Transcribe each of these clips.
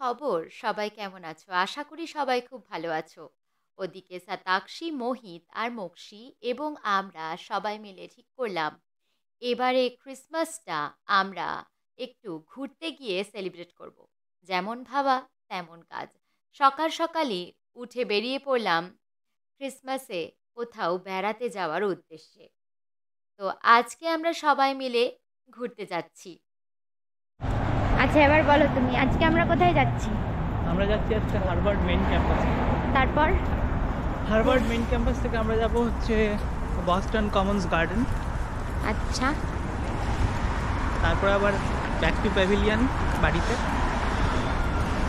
খবর? সবাই কেমন আছো? আশা করি সবাই খুব ভালো আছো। ওদিকে সাতাক্ষী, মোহিত আর মোক্ষী এবং আমরা সবাই মিলে ঠিক করলাম এবারে ক্রিসমাসটা আমরা একটু ঘুরতে গিয়ে সেলিব্রেট করব। যেমন ভাবা তেমন কাজ। সকাল সকালই উঠে বেরিয়ে পড়লাম ক্রিসমাসে কোথাও বেড়াতে যাওয়ার উদ্দেশ্যে। তো আজকে আমরা সবাই মিলে ঘুরতে যাচ্ছি। আচ্ছা, এবার বলো তুমি, আজকে আমরা কোথায় যাচ্ছি? আমরা যাচ্ছি আজকে হার্ভার্ড মেইন ক্যাম্পাসে। তারপর হার্ভার্ড মেইন ক্যাম্পাস থেকে আমরা যাব হচ্ছে বস্টন কমন্স গার্ডেন। আচ্ছা, তারপর আবার ব্যাক টু প্যাভিলিয়ন বাড়িতে।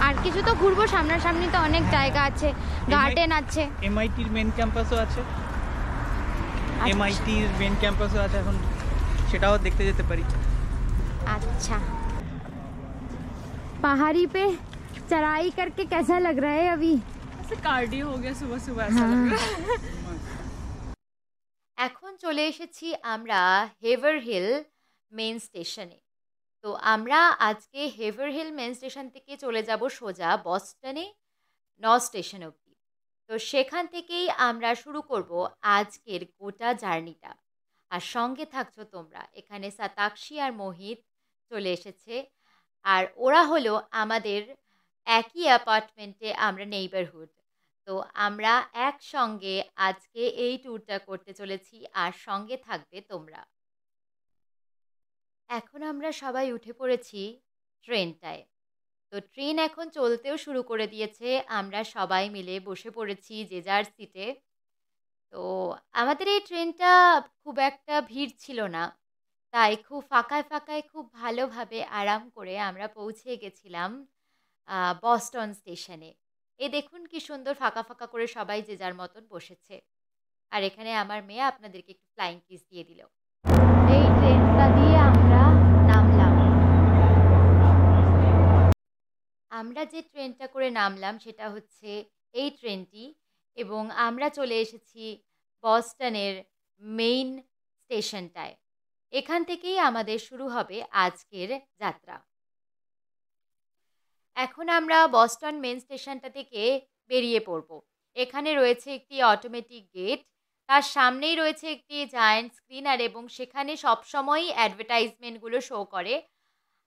আর কিছু তো ঘুরবো, সামনাসামনি তো অনেক জায়গা আছে, গার্ডেন আছে। এমআইটির মেইন ক্যাম্পাসও আছে, আচ্ছা। এমআইটির মেইন ক্যাম্পাসও আছে, এখন সেটাও দেখতে যেতে পারি। अच्छा, पहाड़ी पे चढ़ाई करके कैसा लग रहा है अभी? ऐसे कार्डियो हो गया सुबह सुबह ऐसा लग रहा है। এখন চলে এসেছি আমরা হেভার হিল মেন স্টেশনে। তো আমরা আজকে হেভার হিল মেন স্টেশন থেকে চলে যাব সোজা বস্টনে নর্থ স্টেশন অবধি। তো সেখান থেকেই আমরা শুরু করব আজকের গোটা জার্নিটা। আর সঙ্গে থাকছো তোমরা। এখানে সাতাক্ষী আর মোহিত চলে এসেছে, আর ওরা হলো আমাদের একই অ্যাপার্টমেন্টে আমরা নেইবারহুড। তো আমরা একসঙ্গে আজকে এই ট্যুরটা করতে চলেছি, আর সঙ্গে থাকবে তোমরা। এখন আমরা সবাই উঠে পড়েছি ট্রেনটায়। তো ট্রেন এখন চলতেও শুরু করে দিয়েছে। আমরা সবাই মিলে বসে পড়েছি যে যার সিটে। তো আমাদের এই ট্রেনটা খুব একটা ভিড় ছিল না, তাই খুব ফাঁকায় ফাঁকায় খুব ভালোভাবে আরাম করে আমরা পৌঁছে গেছিলাম বস্টন স্টেশনে। এই দেখুন কি সুন্দর ফাঁকা ফাঁকা করে সবাই যে যার মতন বসেছে। আর এখানে আমার মেয়ে আপনাদেরকে একটু ফ্লাইং কিস দিয়ে দিল। এই ট্রেনটা দিয়ে আমরা নামলাম। আমরা যে ট্রেনটা করে নামলাম সেটা হচ্ছে এই ট্রেনটি, এবং আমরা চলে এসেছি বস্টনের মেইন স্টেশনটায়। এখান থেকেই আমাদের শুরু হবে আজকের যাত্রা। এখন আমরা বস্টন মেন স্টেশনটা থেকে বেরিয়ে পড়ব। এখানে রয়েছে একটি অটোমেটিক গেট, তার সামনেই রয়েছে একটি জায়ান্ট স্ক্রিনার, এবং সেখানে সবসময়ই অ্যাডভার্টাইজমেন্টগুলো শো করে।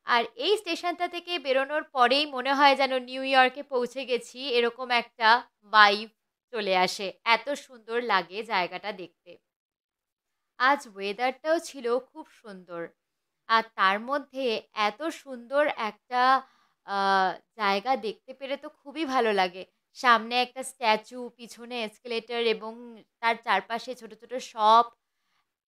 আর এই স্টেশনটা থেকে বেরোনোর পরেই মনে হয় যেন নিউ ইয়র্কে পৌঁছে গেছি, এরকম একটা ভাইব চলে আসে। এত সুন্দর লাগে জায়গাটা দেখতে। আজ ওয়েদারটাও ছিল খুব সুন্দর, আর তার মধ্যে এত সুন্দর একটা জায়গা দেখতে পেরে তো খুবই ভালো লাগে। সামনে একটা স্ট্যাচু, পিছনে এসকেলেটর, এবং তার চারপাশে ছোট ছোট শপ।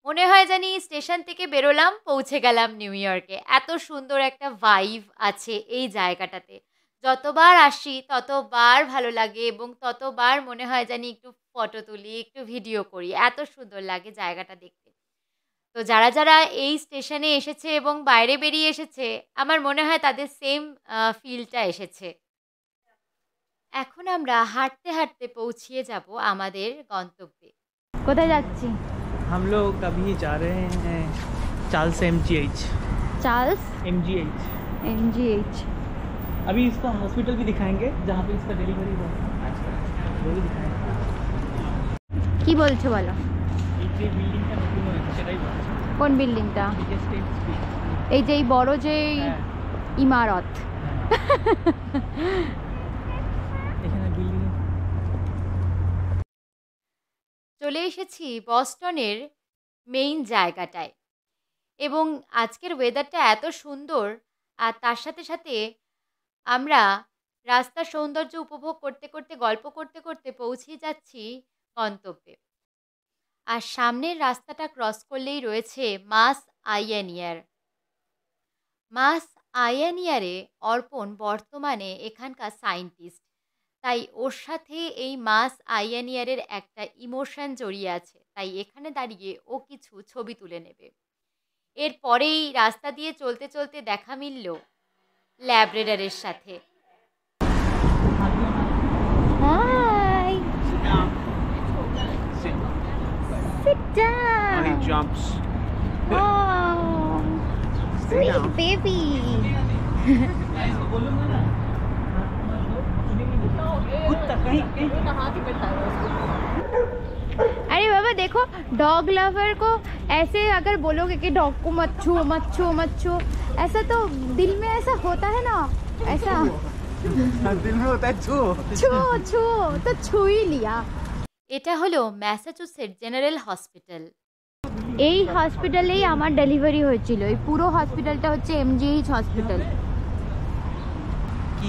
মনে হয় জানি স্টেশন থেকে বেরোলাম, পৌঁছে গেলাম নিউ ইয়র্কে। এত সুন্দর একটা ভাইব আছে এই জায়গাটাতে। যতবার আসি ততবার ভালো লাগে, এবং ততবার মনে হয় জানি একটু ফটো তুলি, একটু ভিডিও করি। এত সুন্দর লাগে জায়গাটা দেখতে। তো যারা যারা এই স্টেশনে এসেছে এবং বাইরে বেরিয়ে এসেছে, আমার মনে হয় তাদের সেম ফিলটা এসেছে। এখন আমরা হাঁটতে হাঁটতে পৌঁছিয়ে যাব আমাদের গন্তব্যে। কোথায় যাচ্ছি? हम लोग अभी जा रहे हैं Charles MGH। Charles MGH MGH। अभी इसका हॉस्पिटल भी दिखाएंगे जहाँ पे इसका डिलीवरी हुआ आजकल, वो भी दिखाएंगे। কি বলছো বলো? এই যে বিল্ডিংটা নতুন হয়েছে সেটাই বলছি। কোন বিল্ডিংটা? এই যে স্টেট স্ট্রিট। এই যে এই বড় যে হ্যাঁ, ইমারত। এখানে বিল্ডিং। চলে এসেছি বস্টনের মেইন জায়গাটায়, এবং আজকের ওয়েদারটা এত সুন্দর, আর তার সাথে সাথে আমরা রাস্তার সৌন্দর্য উপভোগ করতে করতে, গল্প করতে করতে পৌঁছে যাচ্ছি গন্তব্যে। আর সামনের রাস্তাটা ক্রস করলেই রয়েছে মাস আইয়ানিয়ার। মাস আইয়ানিয়ারে অর্পণ বর্তমানে এখানকার সায়েন্টিস্ট, তাই ওর সাথে এই মাস আইয়ানিয়ারের একটা ইমোশন জড়িয়ে আছে, তাই এখানে দাঁড়িয়ে ও কিছু ছবি তুলে নেবে। এরপরেই রাস্তা দিয়ে চলতে চলতে দেখা মিলল ল্যাব্রেডারের সাথে। Hi, sit down. He jumps. Oh, sweet baby. कुत्ता कहीं कहीं अरे बाबा देखो, डॉग लवर को ऐसे अगर बोलोगे कि डॉग को मत छू मत छू मत छू, ऐसा तो दिल में ऐसा होता है ना, ऐसा दिल में होता है छू छू छू तो छू ही लिया। এটা হলো ম্যাসাচুসেট জেনারেল হসপিটাল। এই হসপিটালেই আমার ডেলিভারি হয়েছিল। এই পুরো হসপিটালটা হচ্ছে এমজিএইচ হসপিটাল। কি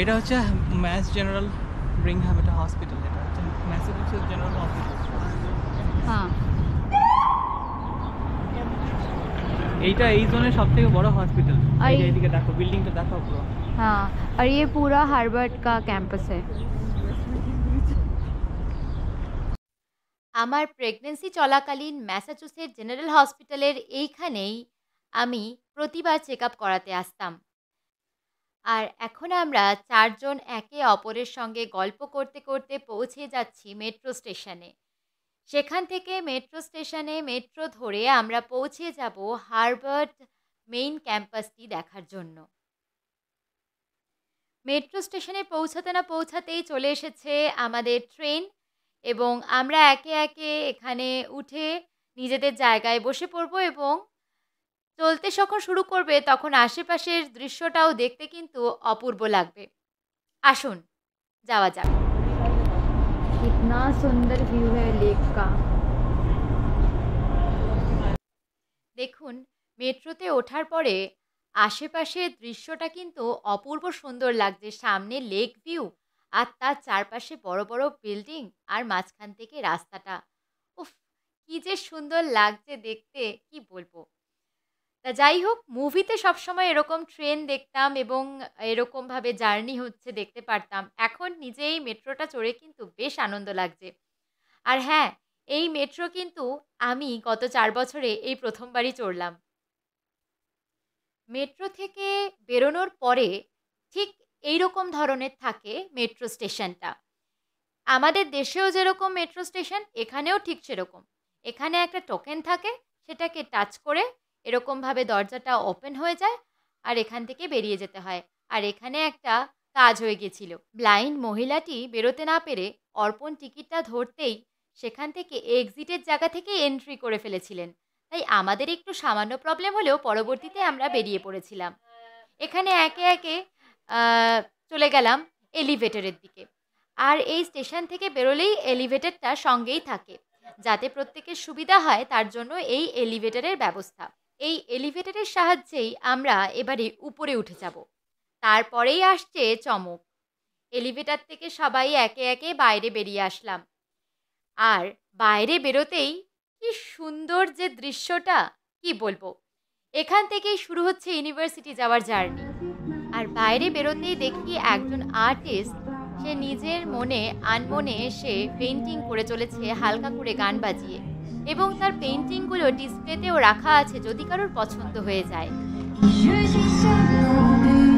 এটা হচ্ছে ম্যাস জেনারেল ব্রিংহাম, এটা হসপিটাল, এটা হচ্ছে ম্যাসাচুসেটস জেনারেল হসপিটাল। হ্যাঁ, এইটা এই জোনের সবথেকে বড় হসপিটাল। আর এই যে এদিকে দেখো, বিল্ডিংটা দেখো পুরো। हाँ, और ये पूरा हार्वर्ड का कैंपस है। আমার প্রেগনেন্সি চলাকালীন ম্যাসাচুসেট জেনারেল হসপিটালের এইখানেই আমি প্রতিবার চেক আপ করাতে আসতাম। আর এখন আমরা চারজন একে অপরের সঙ্গে গল্প করতে করতে পৌঁছে যাচ্ছি মেট্রো স্টেশনে। সেখান থেকে মেট্রো স্টেশনে মেট্রো ধরে আমরা পৌঁছে যাব হার্ভার্ড মেইন ক্যাম্পাসটি দেখার জন্য। মেট্রো স্টেশনে পৌঁছাতে না পৌঁছাতেই চলে এসেছে আমাদের ট্রেন এবং আমরা একে একে এখানে উঠে নিজেদের জায়গায় বসে পড়ব এবং চলতে যখন শুরু করবে তখন আশেপাশের দৃশ্যটাও দেখতে কিন্তু অপূর্ব লাগবে। আসুন যাওয়া যাক। कितना सुंदर व्यू है लेक का। দেখুন, মেট্রোতে ওঠার পরে আশেপাশের দৃশ্যটা কিন্তু অপূর্ব সুন্দর লাগছে। সামনে লেক ভিউ আর তার চারপাশে বড় বড় বিল্ডিং আর মাঝখান থেকে রাস্তাটা, উফ কি যে সুন্দর লাগছে দেখতে, কি বলবো। তা যাই হোক, মুভিতে সবসময় এরকম ট্রেন দেখতাম এবং এরকমভাবে জার্নি হচ্ছে দেখতে পারতাম। এখন নিজেই মেট্রোটা চড়ে কিন্তু বেশ আনন্দ লাগছে। আর হ্যাঁ, এই মেট্রো কিন্তু আমি গত 4 বছরে এই প্রথমবারই চড়লাম। মেট্রো থেকে বেরোনোর পরে ঠিক এই রকম ধরনের থাকে মেট্রো স্টেশনটা। আমাদের দেশেও যেরকম মেট্রো স্টেশন, এখানেও ঠিক সেরকম। এখানে একটা টোকেন থাকে, সেটাকে টাচ করে এরকমভাবে দরজাটা ওপেন হয়ে যায় আর এখান থেকে বেরিয়ে যেতে হয়। আর এখানে একটা কাজ হয়ে গেছিল, ব্লাইন্ড মহিলাটি বেরোতে না পেরে অর্পণ টিকিটটা ধরতেই সেখান থেকে এক্সিটের জায়গা থেকে এন্ট্রি করে ফেলেছিলেন। তাই আমাদের একটু সামান্য প্রবলেম হলেও পরবর্তীতে আমরা বেরিয়ে পড়েছিলাম। এখানে একে একে চলে গেলাম এলিভেটরের দিকে। আর এই স্টেশন থেকে বেরোলেই এলিভেটরটা সঙ্গেই থাকে, যাতে প্রত্যেকের সুবিধা হয় তার জন্য এই এলিভেটরের ব্যবস্থা। এই এলিভেটরের সাহায্যেই আমরা এবারে উপরে উঠে যাব। তারপরেই আসছে চমক। এলিভেটর থেকে সবাই একে একে বাইরে বেরিয়ে আসলাম। আর বাইরে বেরোতেই কি সুন্দর যে দৃশ্যটা, কি বলবো। এখান থেকেই শুরু হচ্ছে ইউনিভার্সিটি যাওয়ার জার্নি। আর বাইরে বেরোতেই দেখি একজন আর্টিস্ট, সে নিজের মনে আনমনে এসে পেইন্টিং করে চলেছে হালকা করে গান বাজিয়ে, এবং তার পেইন্টিংগুলো ডিসপ্লেতেও রাখা আছে যদি কারোর পছন্দ হয়ে যায়। Je suis somnambule,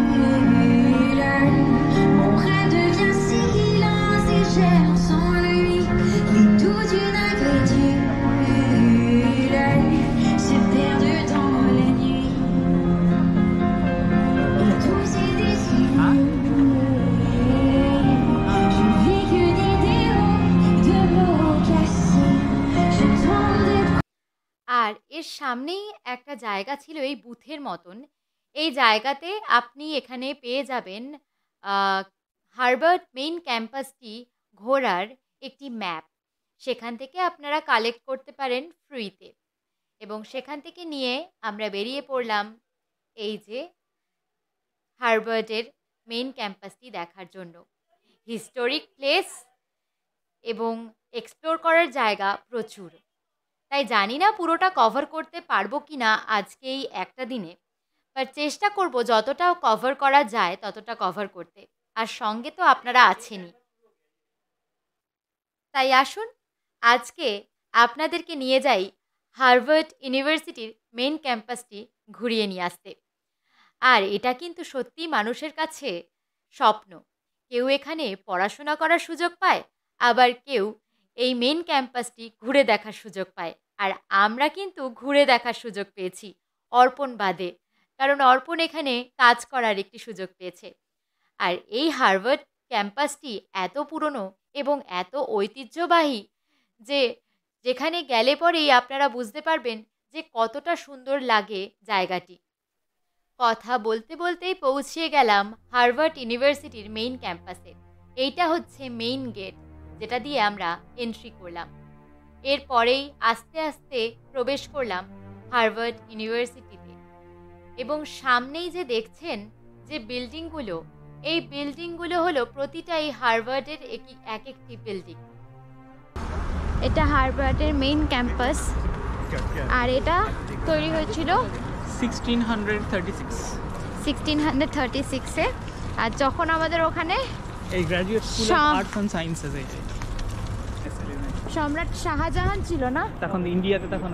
mon rêve devient silence et j'erre sans lui. Les doux d'une incrédule se perdent dans les nuits. Et tous ces dissimulés, je vis que d'idéaux, de mots cassés. Je tente d'être আর এর সামনেই একটা জায়গা ছিল এই বুথের মতন। এই জায়গাতে আপনি এখানে পেয়ে যাবেন হার্ভার্ড মেইন ক্যাম্পাসটি ঘোরার একটি ম্যাপ। সেখান থেকে আপনারা কালেক্ট করতে পারেন ফ্রিতে, এবং সেখান থেকে নিয়ে আমরা বেরিয়ে পড়লাম এই যে হার্ভার্ডের মেইন ক্যাম্পাসটি দেখার জন্য। হিস্টোরিক প্লেস এবং এক্সপ্লোর করার জায়গা প্রচুর। তাই জানি না পুরোটা কভার করতে পারবো কি না আজকে এই একটা দিনে, বাট চেষ্টা করব যতটা কভার করা যায় ততটা কভার করতে। আর সঙ্গে তো আপনারা আছেনই। তাই আসুন আজকে আপনাদেরকে নিয়ে যাই হার্ভার্ড ইউনিভার্সিটির মেইন ক্যাম্পাসটি ঘুরিয়ে নিয়ে আসতে। আর এটা কিন্তু সত্যি মানুষের কাছে স্বপ্ন। কেউ এখানে পড়াশোনা করার সুযোগ পায়, আবার কেউ এই মেইন ক্যাম্পাসটি ঘুরে দেখার সুযোগ পায়। আর আমরা কিন্তু ঘুরে দেখার সুযোগ পেয়েছি অর্পণ বাদে, কারণ অর্পণ এখানে কাজ করার একটি সুযোগ পেয়েছে। আর এই হার্ভার্ড ক্যাম্পাসটি এত পুরনো এবং এত ঐতিহ্যবাহী যে যেখানে গেলে পরেই আপনারা বুঝতে পারবেন যে কতটা সুন্দর লাগে জায়গাটি। কথা বলতে বলতেই পৌঁছে গেলাম হার্ভার্ড ইউনিভার্সিটির মেইন ক্যাম্পাসে। এইটা হচ্ছে মেইন গেট, যেটা দিয়ে আমরা এন্ট্রি করলাম। এরপরেই আস্তে আস্তে প্রবেশ করলাম হার্ভার্ড ইউনিভার্সিটিতে। এবং সামনেই যে দেখছেন যে বিল্ডিংগুলো, এই বিল্ডিংগুলো হলো প্রতিটাই হার্ভার্ডের এক একটি বিল্ডিং। এটা হার্ভার্ডের মেইন ক্যাম্পাস, আর এটা তৈরি হয়েছিল 1636-এ। আর যখন আমাদের ওখানে এই graduate school of arts and sciences সম্রাট শাহজাহান ছিল না, তখন ইন্ডিয়াতে তখন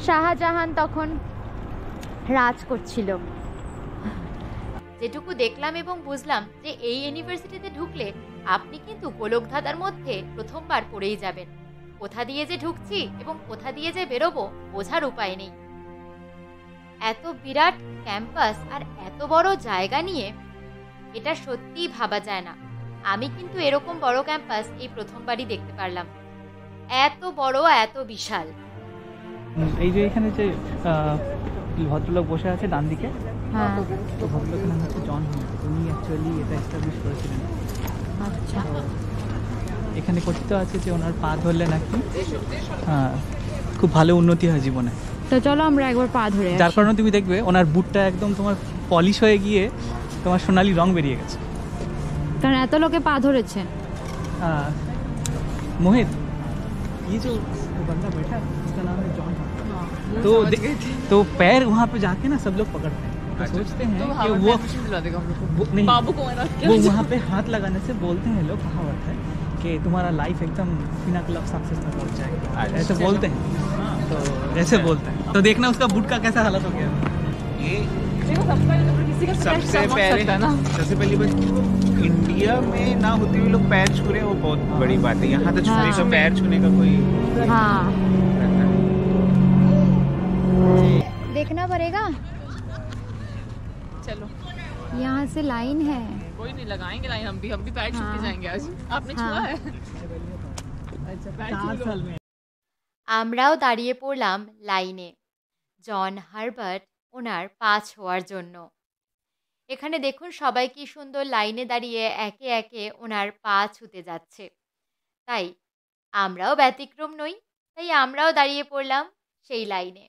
শাহজাহান তখন রাজ করছিল। যেটুকু দেখলাম এবং বুঝলাম যে এই ইউনিভার্সিটিতে ঢুকলে আপনি কিন্তু গোলকধাঁধার মধ্যে প্রথমবার পড়েই যাবেন। কোথা দিয়ে যে ঢুকছি এবং কোথা দিয়ে যে বেরোবো বোঝার উপায় নেই। এত বিরাট ক্যাম্পাস আর এত বড় জায়গা নিয়ে এটা সত্যিই ভাবা যায় না। আমি কিন্তু এরকম বড় ক্যাম্পাস এই প্রথমবারই দেখতে পারলাম। এত বড়, এত বিশাল। এই যে এখানে যে ভদ্রলোক বসে আছে ডান দিকে, হ্যাঁ তো ভদ্রলোকের নাম হচ্ছে জন হার্ভার্ড। উনি অ্যাকচুয়ালি এটা এস্টাবলিশ করেছিলেন। আচ্ছা, এখানে কথিত আছে যে ওনার পা ধরলে নাকি খুব ভালো উন্নতি হয় জীবনে। তো চলো আমরা একবার পা ধরে যার কারণে তুমি দেখবে ওনার বুটটা একদম তোমার পলিশ হয়ে গিয়ে তোমার সোনালি রং বেরিয়ে গেছে, কারণ এত লোকে পা ধরেছে। मोहित, ये जो बंदा बैठा है उसका नाम है जॉन। तो पैर वहाँ पे जाके ना सब लोग पकड़ते हैं, तो सोचते हैं कि वो नहीं, बाबू को वो वहाँ पे हाथ लगाने से बोलते हैं लोग, कहावत है कि तुम्हारा लाइफ एकदम पिनाकल ऑफ सक्सेस में पहुँच जाएगा, ऐसे बोलते हैं। तो ऐसे बोलते हैं, तो देखना उसका बूट का कैसा हालत हो गया। ये किसी का सबसे पहले बात इंडिया में ना होते हुए लोग पैर छू रहे हैं, वो बहुत बड़ी बात है। यहाँ तो छूने का, पैर छूने का कोई हाँ, देखना पड़ेगा। चलो यहाँ से लाइन है। कोई नहीं, लगाएंगे लाइन। हम भी पैर छू के जाएंगे आज। आपने छुआ है? अच्छा, पैर छू लो। আমরাও দাঁড়িয়ে পড়লাম লাইনে জন হার্ভার্ড ওনার পা ছোঁয়ার জন্য। এখানে দেখুন সবাই কি সুন্দর লাইনে দাঁড়িয়ে একে একে ওনার পা ছুতে যাচ্ছে। তাই আমরাও ব্যতিক্রম নই, তাই আমরাও দাঁড়িয়ে পড়লাম সেই লাইনে।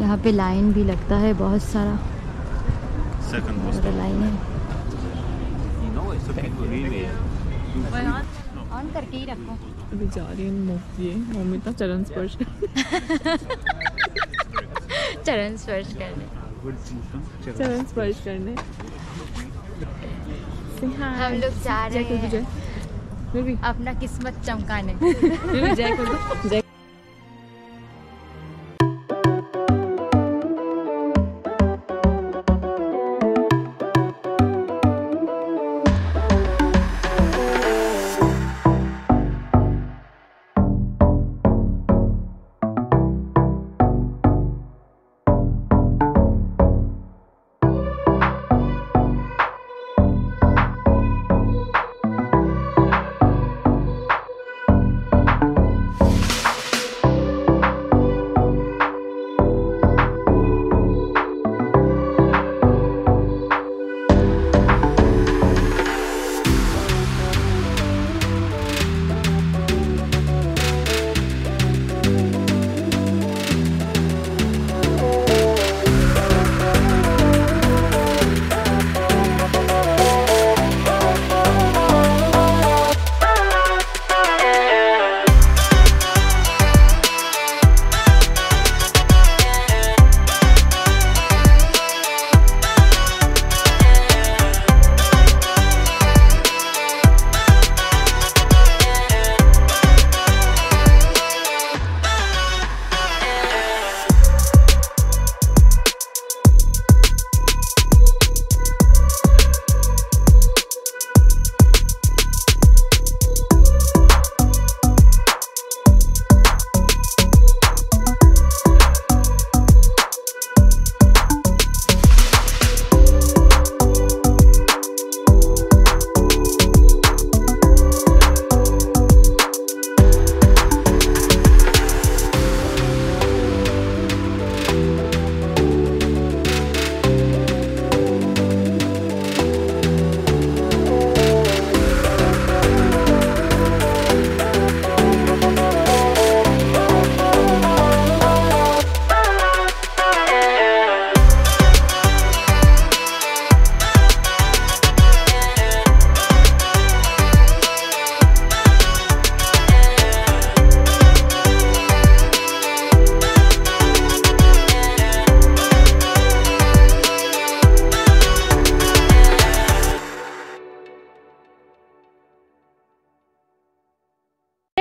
यहाँ पे लाइन भी लगता है बहुत सारा, लाइन है। ऑन करके ही रखो। अभी जा रही हूँ मम्मी चरण स्पर्श चरण स्पर्श करने। हम लोग जा रहे हैं अपना किस्मत चमकाने। जय कर दो, जय।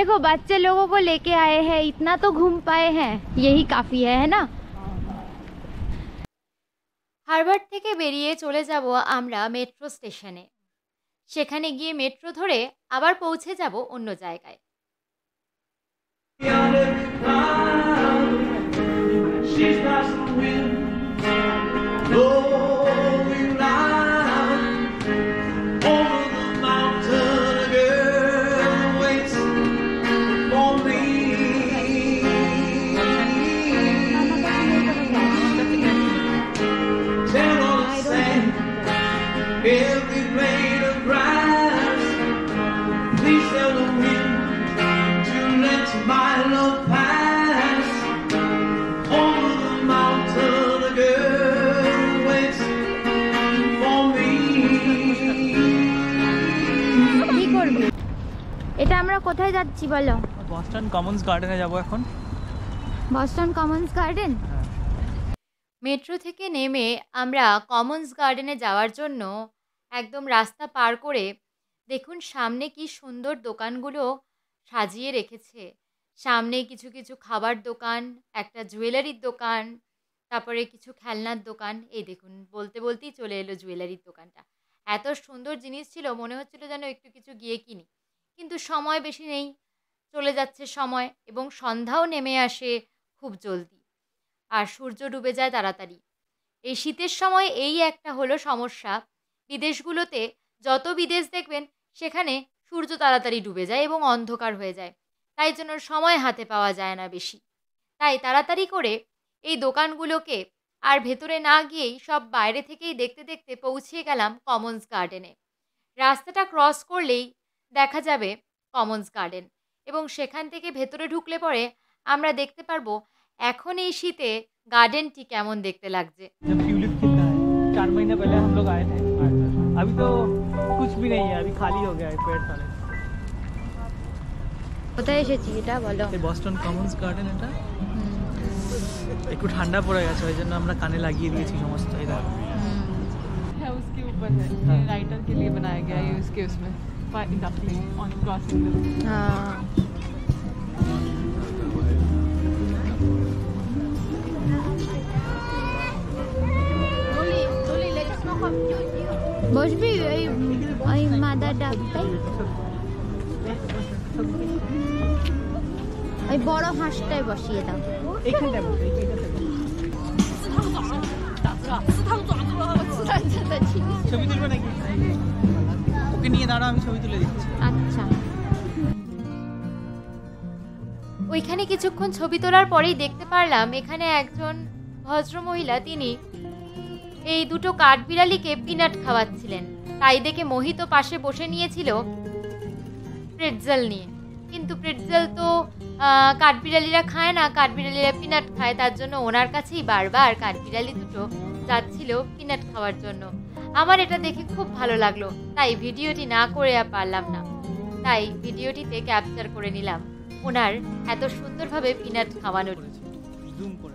देखो बच्चे लोगों को लेके आए हैं, इतना तो घूम पाए हैं, यही काफी है ना। হারবার থেকে বেরিয়ে চলে যাব আমরা মেট্রো স্টেশনে। সেখানে গিয়ে মেট্রো ধরে আবার পৌঁছে যাব অন্য জায়গায়। She's got some wind blowing loud over the mountain. A girl waits for me. Down on the sand, every blade of grass. Please tell the wind to let my love pass. Over the mountain, a girl waits for me. কি করবে? এটা আমরা কোথায় যাচ্ছি বলো? Boston Commons গার্ডেনে যাব এখন। Boston Commons garden. মেট্রো থেকে নেমে আমরা কমন্স গার্ডেনে যাওয়ার জন্য একদম রাস্তা পার করে দেখুন সামনে কি সুন্দর দোকানগুলো সাজিয়ে রেখেছে। সামনে কিছু কিছু খাবার দোকান, একটা জুয়েলারির দোকান, তারপরে কিছু খেলনার দোকান। এই দেখুন বলতে বলতেই চলে এলো জুয়েলারির দোকানটা। এত সুন্দর জিনিস ছিল, মনে হচ্ছিল যেন একটু কিছু গিয়ে কিনি, কিন্তু সময় বেশি নেই, চলে যাচ্ছে সময় এবং সন্ধ্যাও নেমে আসে খুব জলদি আর সূর্য ডুবে যায় তাড়াতাড়ি। এই শীতের সময় এই একটা হলো সমস্যা, বিদেশগুলোতে যত বিদেশ দেখবেন সেখানে সূর্য তাড়াতাড়ি ডুবে যায় এবং অন্ধকার হয়ে যায়, তাই জন্য সময় হাতে পাওয়া যায় না বেশি। তাই তাড়াতাড়ি করে এই দোকানগুলোকে আর ভেতরে না গিয়েই সব বাইরে থেকেই দেখতে দেখতে পৌঁছে গেলাম কমন্স গার্ডেনে। রাস্তাটা ক্রস করলেই দেখা যাবে কমন্স গার্ডেন এবং সেখান থেকে ভেতরে ঢুকলে পরে আমরা দেখতে পারবো এখন এই শীতে গার্ডেনটি কেমন দেখতে লাগছে। जब ट्यूलिप खिलता है 4 महीने पहले हम लोग आए थे, अभी तो कुछ भी नहीं है, अभी खाली हो गया है पेड़ सारे। কোথায় এসেছি এটা বলো? এই বস্টন কমন্স গার্ডেন, এটা একটু ঠান্ডা পড়ে গেছে ওই জন্য আমরা কানে লাগিয়ে দিয়েছি সমস্ত। এই দেখো है उसके ऊपर है, ये राइटर के लिए बनाया गया है, उसके उसमें डकलिंग ऑन क्रॉसिंग द হ্যাঁ বসবি ওই ওই মাদার ডাবটাই, ওই বড় হাঁসটাই বসিয়ে দাও। এইখানটায় বসে, এইখানটায় ছবি তুলবে নাকি? ওকে নিয়ে দাঁড়া, আমি ছবি তুলে দিচ্ছি। আচ্ছা ওইখানে কিছুক্ষণ ছবি তোলার পরেই দেখতে পারলাম এখানে একজন ভদ্রমহিলা তিনি এই দুটো কাঠবিড়ালিকে পিনাট খাওয়াচ্ছিলেন। তাই দেখে মোহিত পাশে বসে নিয়েছিল প্রেটজেল নিয়ে, কিন্তু প্রেটজেল তো কাঠবিড়ালিরা খায় না, কাঠবিড়ালিরা পিনাট খায়, তার জন্য ওনার কাছেই বারবার কাঠবিড়ালি দুটো যাচ্ছিল পিনাট খাওয়ার জন্য। আমার এটা দেখে খুব ভালো লাগলো, তাই ভিডিওটি না করে আর পারলাম না, তাই ভিডিওটিতে ক্যাপচার করে নিলাম ওনার এত সুন্দরভাবে পিনাট খাওয়ানোর। জুম করে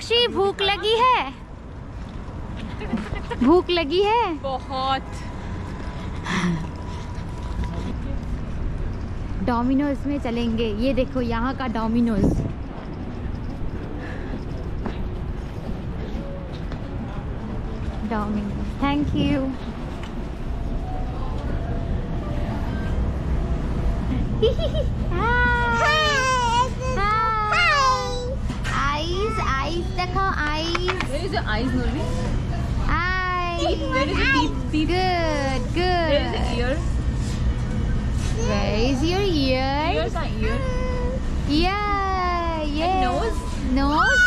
साक्षी भूख लगी है? भूख लगी है? बहुत। डोमिनोज में चलेंगे। ये देखो यहाँ का Domino's. Domino's, thank you. Eyes, eyes दिखाओ, eyes. Where is your eyes, Nurvi? Eyes. Where is your teeth? Good, good. Where is the ear? Where is your ear? Ears are ear. Yeah, yeah. And nose? Nose?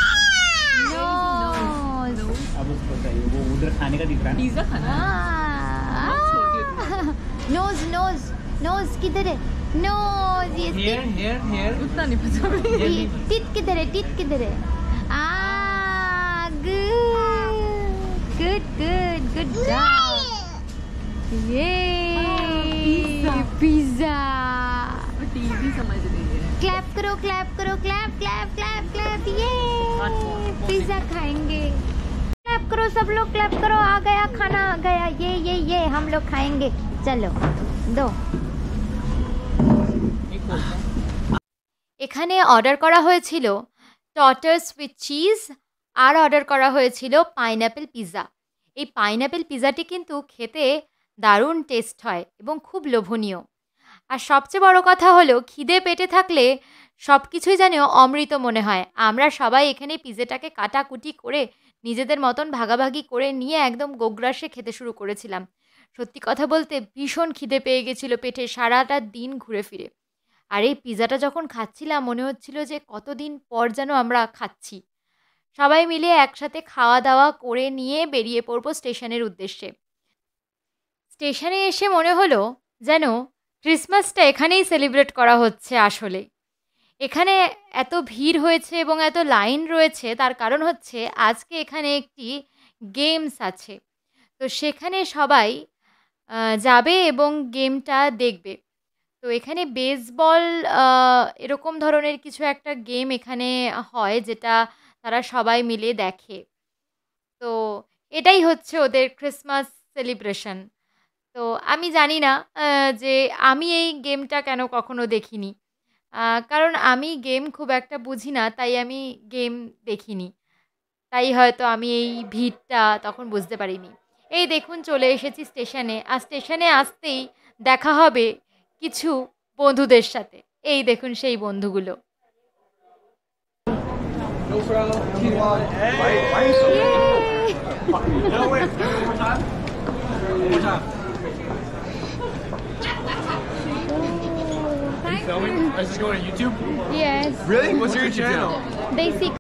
Nose. Nose. अब उसको बताइए, वो उधर खाने का दिख रहा है ना? Pizza खाना है? बहुत छोटी होती है। Nose, nose, nose किधर है? Nose, ये Here, here, here. उतना नहीं पता मुझे। टीथ किधर है? टीथ किधर है? Good, good, good job. Yay! Pizza. TV समझ रही है। क्लैप करो, क्लैप करो, क्लैप, क्लैप, क्लैप, क्लैप। ये पिज्जा खाएंगे। क्लैप करो सब लोग, क्लैप करो। आ गया खाना, आ गया। ये हम लोग खाएंगे। चलो दो। এখানে অর্ডার করা হয়েছিল টটার্স উইথ চিজ আর অর্ডার করা হয়েছিল পাইনঅ্যাপেল পিৎজা। এই পাইনঅ্যাপেল পিৎজাটি কিন্তু খেতে দারুণ টেস্ট হয় এবং খুব লোভনীয়। আর সবচেয়ে বড় কথা হলো খিদে পেটে থাকলে সব কিছুই যেন অমৃত মনে হয়। আমরা সবাই এখানে পিৎজাটাকে কাটাকুটি করে নিজেদের মতন ভাগাভাগি করে নিয়ে একদম গোগ্রাসে খেতে শুরু করেছিলাম। সত্যি কথা বলতে ভীষণ খিদে পেয়ে গেছিলো পেটে সারাটা দিন ঘুরে ফিরে। আর এই পিৎজাটা যখন খাচ্ছিলাম মনে হচ্ছিল যে কতদিন পর যেন আমরা খাচ্ছি। সবাই মিলে একসাথে খাওয়া দাওয়া করে নিয়ে বেরিয়ে পড়বো স্টেশনের উদ্দেশ্যে। স্টেশনে এসে মনে হলো যেন ক্রিসমাসটা এখানেই সেলিব্রেট করা হচ্ছে আসলে। এখানে এত ভিড় হয়েছে এবং এত লাইন রয়েছে তার কারণ হচ্ছে আজকে এখানে একটি গেমস আছে। তো সেখানে সবাই যাবে এবং গেমটা দেখবে। তো এখানে বেসবল এরকম ধরনের কিছু একটা গেম এখানে হয় যেটা তারা সবাই মিলে দেখে। তো এটাই হচ্ছে ওদের ক্রিসমাস সেলিব্রেশন। তো আমি জানি না যে আমি এই গেমটা কেন কখনো দেখিনি, কারণ আমি গেম খুব একটা বুঝি না, তাই আমি গেম দেখিনি। তাই হয়তো আমি এই ভিড়টা তখন বুঝতে পারিনি। এই দেখুন চলে এসেছি স্টেশনে, আর স্টেশনে আসতেই দেখা হবে কিছু বন্ধুদের সাথে। এই দেখুন সেই বন্ধুগুলো। Yes. Really? What's your channel? Basic